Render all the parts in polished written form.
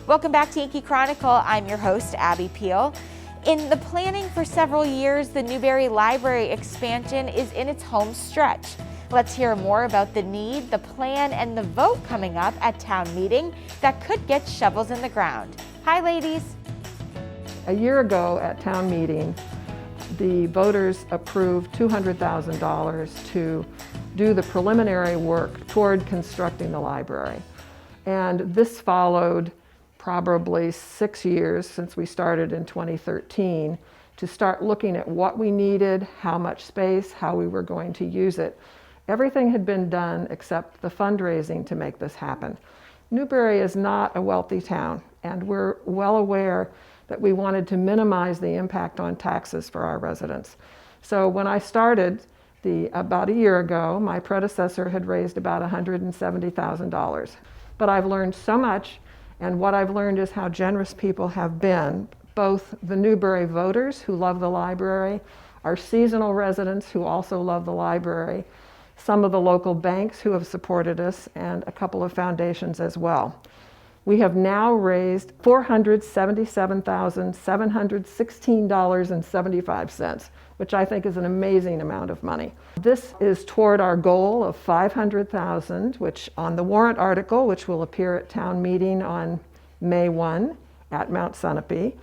Welcome back to Yankee Chronicle. I'm your host, Abby Peel. In the planning for several years, the Newbury Library expansion is in its home stretch. Let's hear more about the need, the plan, and the vote coming up at town meeting that could get shovels in the ground. Hi, ladies. A year ago at town meeting, the voters approved $200,000 to do the preliminary work toward constructing the library. And this followed probably 6 years since we started in 2013 to start looking at what we needed, how much space, how we were going to use it. Everything had been done except the fundraising to make this happen. Newbury is not a wealthy town, and we're well aware that we wanted to minimize the impact on taxes for our residents. So when I started about a year ago, my predecessor had raised about $170,000. But I've learned so much, and what I've learned is how generous people have been, both the Newbury voters who love the library, our seasonal residents who also love the library, some of the local banks who have supported us, and a couple of foundations as well. We have now raised $477,716.75, which I think is an amazing amount of money. This is toward our goal of $500,000, which on the warrant article, which will appear at town meeting on May 1 at Mount Sunapee,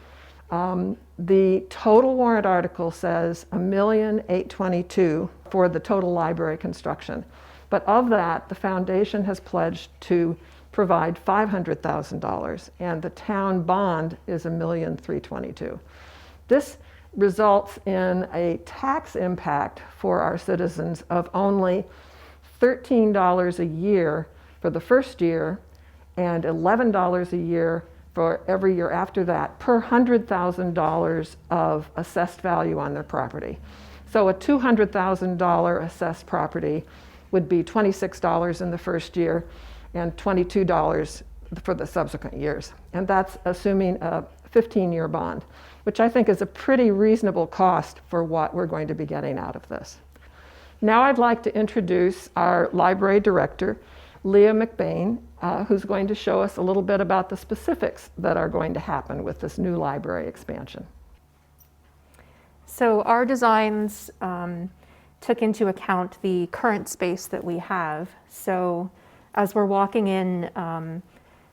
the total warrant article says $1,822,000 for the total library construction. But of that, the foundation has pledged to provide $500,000, and the town bond is $1,322,000. This results in a tax impact for our citizens of only $13 a year for the first year and $11 a year for every year after that per $100,000 of assessed value on their property. So a $200,000 assessed property would be $26 in the first year and $22 for the subsequent years. And that's assuming a 15-year bond, which I think is a pretty reasonable cost for what we're going to be getting out of this. Now I'd like to introduce our library director, Leah McBain, who's going to show us a little bit about the specifics that are going to happen with this new library expansion. So our designs took into account the current space that we have. So as we're walking in,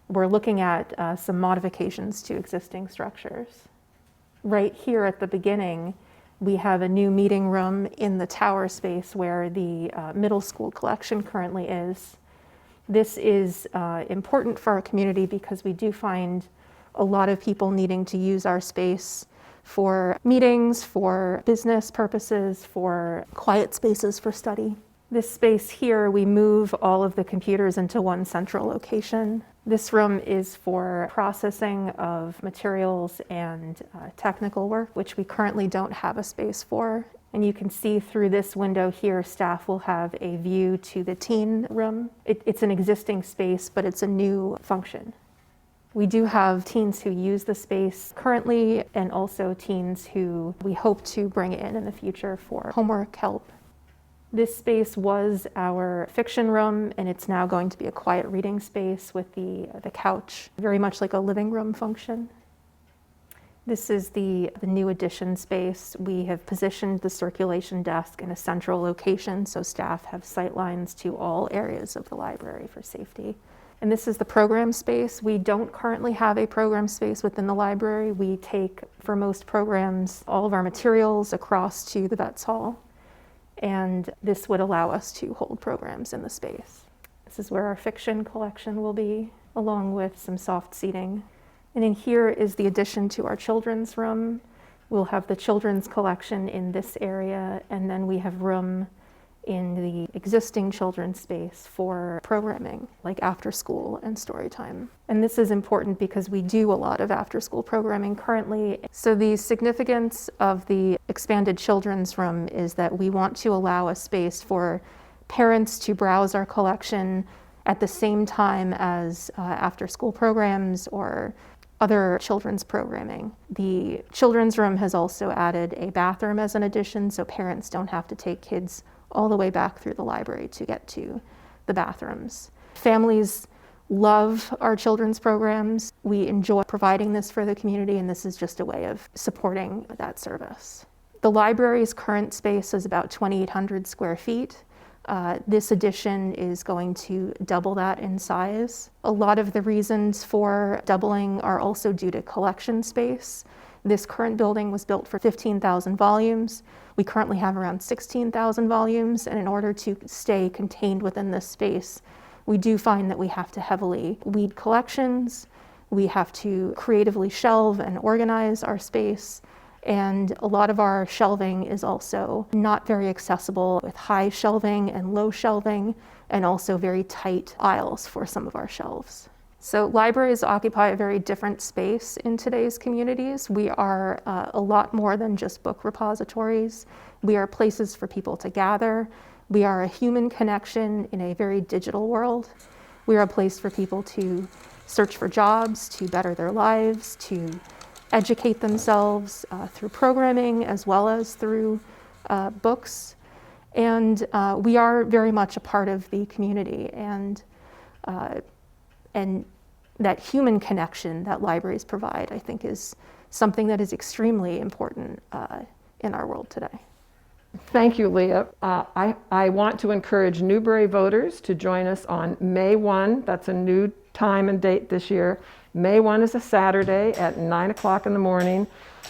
we're looking at some modifications to existing structures. Right here at the beginning, we have a new meeting room in the tower space where the middle school collection currently is. This is important for our community because we do find a lot of people needing to use our space for meetings, for business purposes, for quiet spaces for study. This space here, we move all of the computers into one central location. This room is for processing of materials and technical work, which we currently don't have a space for. And you can see through this window here, staff will have a view to the teen room. It's an existing space, but it's a new function. We do have teens who use the space currently, and also teens who we hope to bring in the future for homework help. This space was our fiction room, and it's now going to be a quiet reading space with the couch, very much like a living room function. This is the new addition space. We have positioned the circulation desk in a central location so staff have sight lines to all areas of the library for safety. And this is the program space. We don't currently have a program space within the library. We take, for most programs, all of our materials across to the Vets Hall. And this would allow us to hold programs in the space. This is where our fiction collection will be, along with some soft seating. And in here is the addition to our children's room. We'll have the children's collection in this area, and then we have room in the existing children's space for programming, like after school and story time. And this is important because we do a lot of after school programming currently. So the significance of the expanded children's room is that we want to allow a space for parents to browse our collection at the same time as after school programs or other children's programming. The children's room has also added a bathroom as an addition, so parents don't have to take kids all the way back through the library to get to the bathrooms. Families love our children's programs. We enjoy providing this for the community, and this is just a way of supporting that service. The library's current space is about 2,800 square feet. This addition is going to double that in size. A lot of the reasons for doubling are also due to collection space. This current building was built for 15,000 volumes. We currently have around 16,000 volumes, and in order to stay contained within this space, we do find that we have to heavily weed collections. We have to creatively shelve and organize our space. And a lot of our shelving is also not very accessible, with high shelving and low shelving, and also very tight aisles for some of our shelves. So libraries occupy a very different space in today's communities. We are a lot more than just book repositories. We are places for people to gather. We are a human connection in a very digital world. We are a place for people to search for jobs, to better their lives, to educate themselves through programming as well as through books. And we are very much a part of the community, and that human connection that libraries provide, I think, is something that is extremely important in our world today. Thank you, Leah. I want to encourage Newbury voters to join us on May 1. That's a new time and date this year. May 1 is a Saturday at 9 o'clock in the morning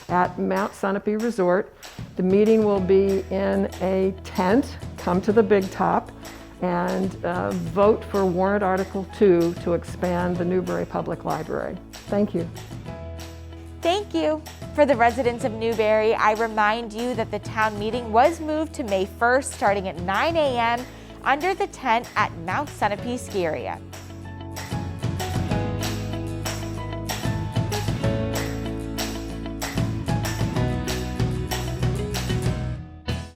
at Mount Sunapee Resort. The meeting will be in a tent. Come to the big top and vote for warrant Article 2 to expand the Newbury Public Library. Thank you. Thank you. For the residents of Newbury, I remind you that the town meeting was moved to May 1st, starting at 9 a.m. under the tent at Mount Sunapee Ski Area.